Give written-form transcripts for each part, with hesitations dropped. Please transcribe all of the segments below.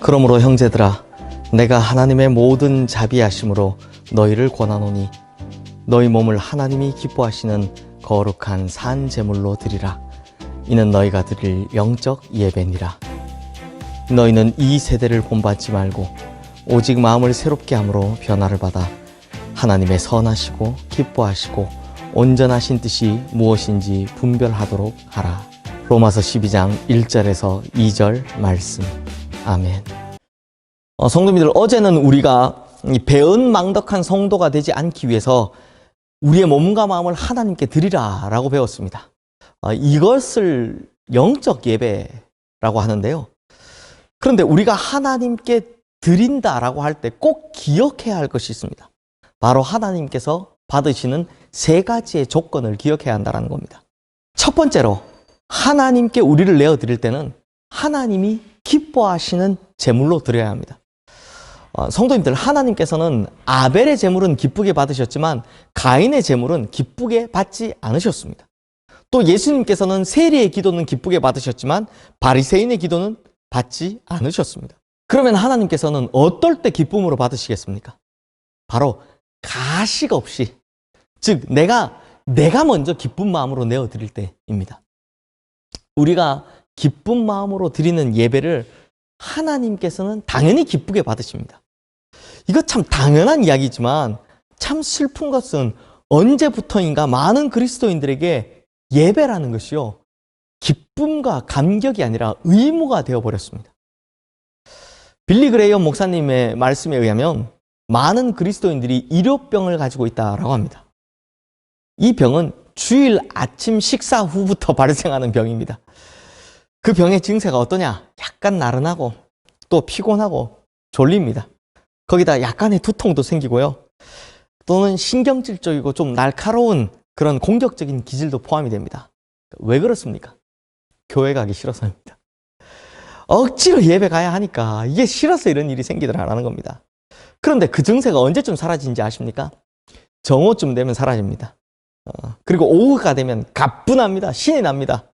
그러므로 형제들아, 내가 하나님의 모든 자비하심으로 너희를 권하노니 너희 몸을 하나님이 기뻐하시는 거룩한 산 제물로 드리라. 이는 너희가 드릴 영적 예배니라. 너희는 이 세대를 본받지 말고 오직 마음을 새롭게 함으로 변화를 받아 하나님의 선하시고 기뻐하시고 온전하신 뜻이 무엇인지 분별하도록 하라. 로마서 12장 1절에서 2절 말씀. 아멘. 성도님들, 어제는 우리가 배은망덕한 성도가 되지 않기 위해서 우리의 몸과 마음을 하나님께 드리라 라고 배웠습니다. 이것을 영적 예배라고 하는데요. 그런데 우리가 하나님께 드린다라고 할 때 꼭 기억해야 할 것이 있습니다. 바로 하나님께서 받으시는 세 가지의 조건을 기억해야 한다는 겁니다. 첫 번째로, 하나님께 우리를 내어드릴 때는 하나님이 기뻐하시는 제물로 드려야 합니다. 성도님들, 하나님께서는 아벨의 제물은 기쁘게 받으셨지만 가인의 제물은 기쁘게 받지 않으셨습니다. 또 예수님께서는 세리의 기도는 기쁘게 받으셨지만 바리새인의 기도는 받지 않으셨습니다. 그러면 하나님께서는 어떨 때 기쁨으로 받으시겠습니까? 바로 가식 없이, 즉 내가 먼저 기쁜 마음으로 내어드릴 때입니다. 우리가 기쁜 마음으로 드리는 예배를 하나님께서는 당연히 기쁘게 받으십니다. 이거 참 당연한 이야기지만 참 슬픈 것은 언제부터인가 많은 그리스도인들에게 예배라는 것이요, 기쁨과 감격이 아니라 의무가 되어버렸습니다. 빌리 그레이엄 목사님의 말씀에 의하면 많은 그리스도인들이 일요병을 가지고 있다고 합니다. 이 병은 주일 아침 식사 후부터 발생하는 병입니다. 그 병의 증세가 어떠냐? 약간 나른하고 또 피곤하고 졸립니다. 거기다 약간의 두통도 생기고요. 또는 신경질적이고 좀 날카로운 그런 공격적인 기질도 포함이 됩니다. 왜 그렇습니까? 교회 가기 싫어서입니다. 억지로 예배 가야 하니까 이게 싫어서 이런 일이 생기더라라는 겁니다. 그런데 그 증세가 언제쯤 사라지는지 아십니까? 정오쯤 되면 사라집니다. 그리고 오후가 되면 가뿐합니다. 신이 납니다.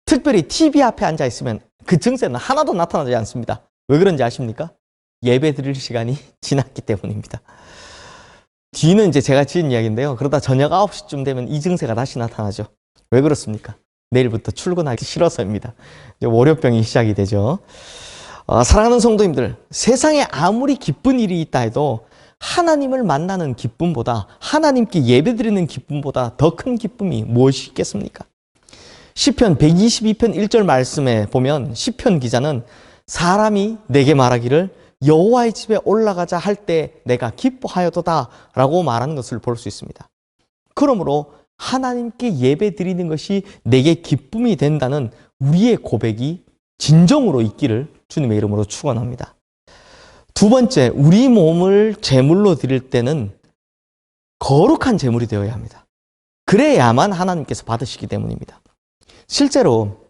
특별히 TV 앞에 앉아 있으면 그 증세는 하나도 나타나지 않습니다. 왜 그런지 아십니까? 예배 드릴 시간이 지났기 때문입니다. 뒤는 이제 제가 지은 이야기인데요. 그러다 저녁 9시쯤 되면 이 증세가 다시 나타나죠. 왜 그렇습니까? 내일부터 출근하기 싫어서입니다. 월요병이 시작이 되죠. 사랑하는 성도님들, 세상에 아무리 기쁜 일이 있다 해도 하나님을 만나는 기쁨보다, 하나님께 예배드리는 기쁨보다 더 큰 기쁨이 무엇이 있겠습니까? 시편 122편 1절 말씀에 보면 시편 기자는 사람이 내게 말하기를 여호와의 집에 올라가자 할 때 내가 기뻐하여도다 라고 말하는 것을 볼 수 있습니다. 그러므로 하나님께 예배 드리는 것이 내게 기쁨이 된다는 우리의 고백이 진정으로 있기를 주님의 이름으로 축원합니다. 두 번째, 우리 몸을 제물로 드릴 때는 거룩한 제물이 되어야 합니다. 그래야만 하나님께서 받으시기 때문입니다. 실제로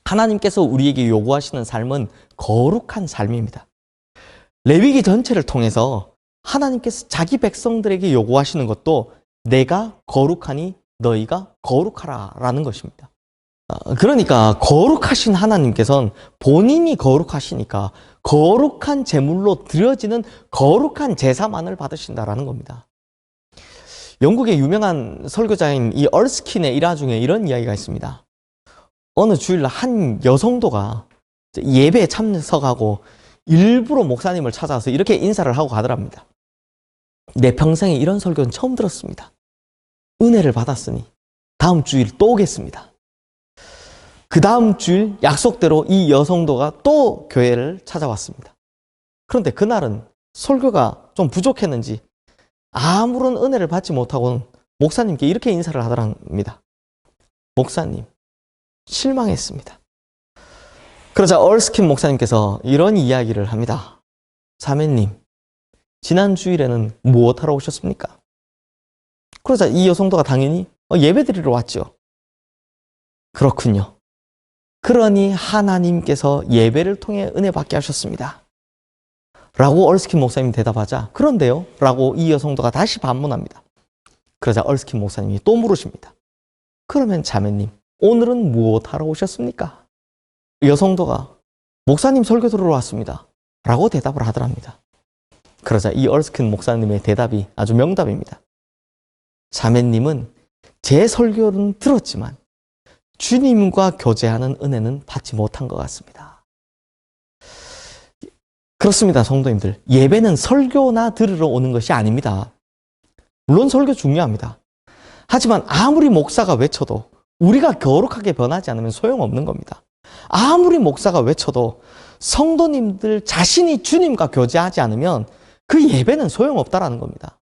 하나님께서 우리에게 요구하시는 삶은 거룩한 삶입니다. 레위기 전체를 통해서 하나님께서 자기 백성들에게 요구하시는 것도 내가 거룩하니 너희가 거룩하라 라는 것입니다. 그러니까 거룩하신 하나님께서는 본인이 거룩하시니까 거룩한 제물로 드려지는 거룩한 제사만을 받으신다라는 겁니다. 영국의 유명한 설교자인 이 얼스킨의 일화 중에 이런 이야기가 있습니다. 어느 주일날 한 여성도가 예배에 참석하고 일부러 목사님을 찾아와서 이렇게 인사를 하고 가더랍니다. 내 평생에 이런 설교는 처음 들었습니다. 은혜를 받았으니 다음 주일 또 오겠습니다. 그 다음 주일 약속대로 이 여성도가 또 교회를 찾아왔습니다. 그런데 그날은 설교가 좀 부족했는지 아무런 은혜를 받지 못하고는 목사님께 이렇게 인사를 하더랍니다. 목사님, 실망했습니다. 그러자 얼스킨 목사님께서 이런 이야기를 합니다. 자매님, 지난 주일에는 무엇하러 오셨습니까? 그러자 이 여성도가 당연히 예배드리러 왔죠. 그렇군요. 그러니 하나님께서 예배를 통해 은혜 받게 하셨습니다. 라고 얼스킨 목사님이 대답하자, 그런데요? 라고 이 여성도가 다시 반문합니다. 그러자 얼스킨 목사님이 또 물으십니다. 그러면 자매님, 오늘은 무엇하러 오셨습니까? 여성도가 목사님 설교 들으러 왔습니다. 라고 대답을 하더랍니다. 그러자 이 얼스킨 목사님의 대답이 아주 명답입니다. 자매님은 제 설교는 들었지만 주님과 교제하는 은혜는 받지 못한 것 같습니다. 그렇습니다, 성도님들. 예배는 설교나 들으러 오는 것이 아닙니다. 물론 설교 중요합니다. 하지만 아무리 목사가 외쳐도 우리가 거룩하게 변하지 않으면 소용없는 겁니다. 아무리 목사가 외쳐도 성도님들 자신이 주님과 교제하지 않으면 그 예배는 소용없다라는 겁니다.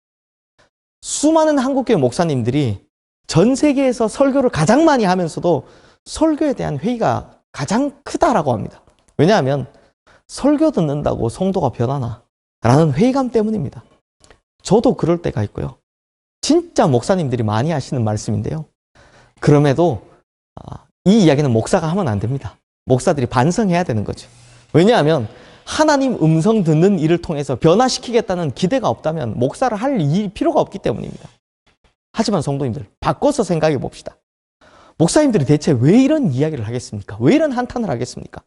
수많은 한국교회 목사님들이 전 세계에서 설교를 가장 많이 하면서도 설교에 대한 회의가 가장 크다라고 합니다. 왜냐하면 설교 듣는다고 성도가 변하나? 라는 회의감 때문입니다. 저도 그럴 때가 있고요. 진짜 목사님들이 많이 하시는 말씀인데요. 그럼에도 이 이야기는 목사가 하면 안 됩니다. 목사들이 반성해야 되는 거죠. 왜냐하면 하나님 음성 듣는 일을 통해서 변화시키겠다는 기대가 없다면 목사를 할 필요가 없기 때문입니다. 하지만 성도님들, 바꿔서 생각해 봅시다. 목사님들이 대체 왜 이런 이야기를 하겠습니까? 왜 이런 한탄을 하겠습니까?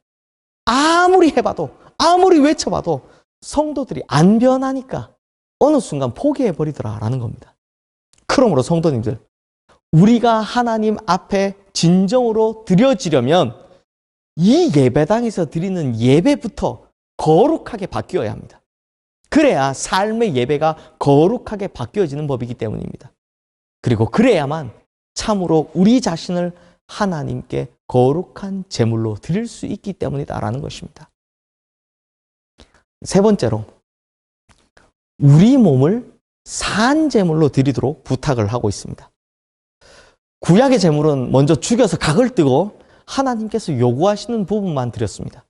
아무리 해봐도, 아무리 외쳐봐도 성도들이 안 변하니까 어느 순간 포기해버리더라라는 겁니다. 그러므로 성도님들, 우리가 하나님 앞에 진정으로 드려지려면 이 예배당에서 드리는 예배부터 거룩하게 바뀌어야 합니다. 그래야 삶의 예배가 거룩하게 바뀌어지는 법이기 때문입니다. 그리고 그래야만 참으로 우리 자신을 하나님께 거룩한 제물로 드릴 수 있기 때문이다라는 것입니다. 세 번째로, 우리 몸을 산 제물로 드리도록 부탁을 하고 있습니다. 구약의 제물은 먼저 죽여서 각을 뜨고 하나님께서 요구하시는 부분만 드렸습니다.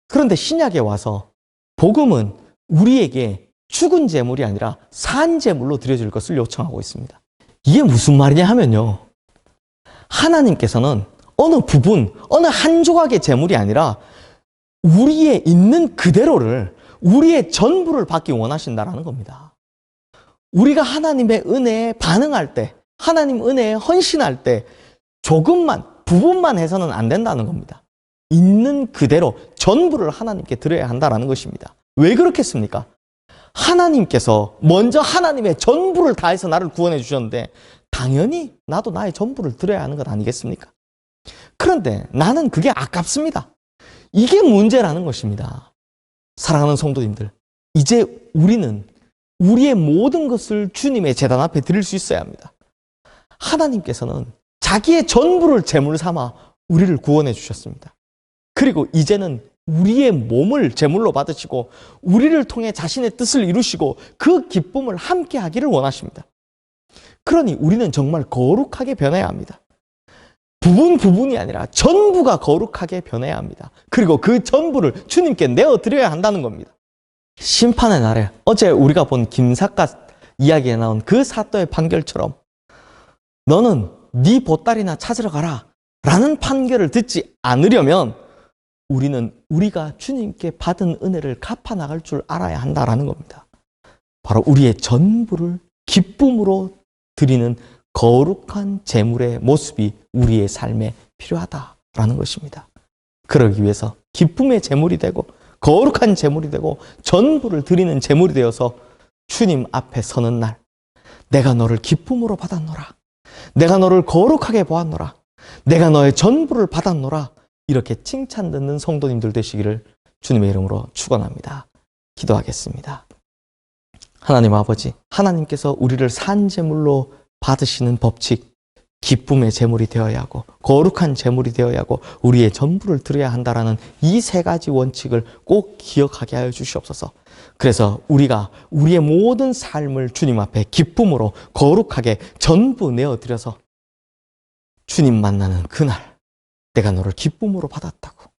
그런데 신약에 와서 복음은 우리에게 죽은 제물이 아니라 산 제물로 드려질 것을 요청하고 있습니다. 이게 무슨 말이냐 하면요, 하나님께서는 어느 부분, 어느 한 조각의 제물이 아니라 우리의 있는 그대로를, 우리의 전부를 받기 원하신다라는 겁니다. 우리가 하나님의 은혜에 반응할 때, 하나님 은혜에 헌신할 때 조금만, 부분만 해서는 안 된다는 겁니다. 있는 그대로 전부를 하나님께 드려야 한다는 것입니다. 왜 그렇겠습니까? 하나님께서 먼저 하나님의 전부를 다해서 나를 구원해 주셨는데 당연히 나도 나의 전부를 드려야 하는 것 아니겠습니까? 그런데 나는 그게 아깝습니다. 이게 문제라는 것입니다. 사랑하는 성도님들, 이제 우리는 우리의 모든 것을 주님의 제단 앞에 드릴 수 있어야 합니다. 하나님께서는 자기의 전부를 제물 삼아 우리를 구원해 주셨습니다. 그리고 이제는 우리의 몸을 제물로 받으시고 우리를 통해 자신의 뜻을 이루시고 그 기쁨을 함께 하기를 원하십니다. 그러니 우리는 정말 거룩하게 변해야 합니다. 부분이 아니라 전부가 거룩하게 변해야 합니다. 그리고 그 전부를 주님께 내어드려야 한다는 겁니다. 심판의 날에 어제 우리가 본 김삿갓 이야기에 나온 그 사또의 판결처럼 너는 네 보따리나 찾으러 가라 라는 판결을 듣지 않으려면 우리는 우리가 주님께 받은 은혜를 갚아나갈 줄 알아야 한다라는 겁니다. 바로 우리의 전부를 기쁨으로 드리는 거룩한 제물의 모습이 우리의 삶에 필요하다라는 것입니다. 그러기 위해서 기쁨의 제물이 되고 거룩한 제물이 되고 전부를 드리는 제물이 되어서 주님 앞에 서는 날, 내가 너를 기쁨으로 받았노라, 내가 너를 거룩하게 보았노라, 내가 너의 전부를 받았노라, 이렇게 칭찬 듣는 성도님들 되시기를 주님의 이름으로 축원합니다. 기도하겠습니다. 하나님 아버지, 하나님께서 우리를 산 제물로 받으시는 법칙, 기쁨의 제물이 되어야 하고 거룩한 제물이 되어야 하고 우리의 전부를 드려야 한다라는 이 세 가지 원칙을 꼭 기억하게 하여 주시옵소서. 그래서 우리가 우리의 모든 삶을 주님 앞에 기쁨으로 거룩하게 전부 내어드려서 주님 만나는 그날 내가 너를 기쁨으로 받았다고,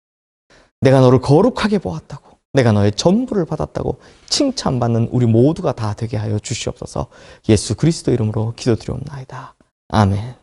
내가 너를 거룩하게 보았다고, 내가 너의 전부를 받았다고 칭찬받는 우리 모두가 다 되게 하여 주시옵소서. 예수 그리스도 이름으로 기도드리옵나이다. 아멘.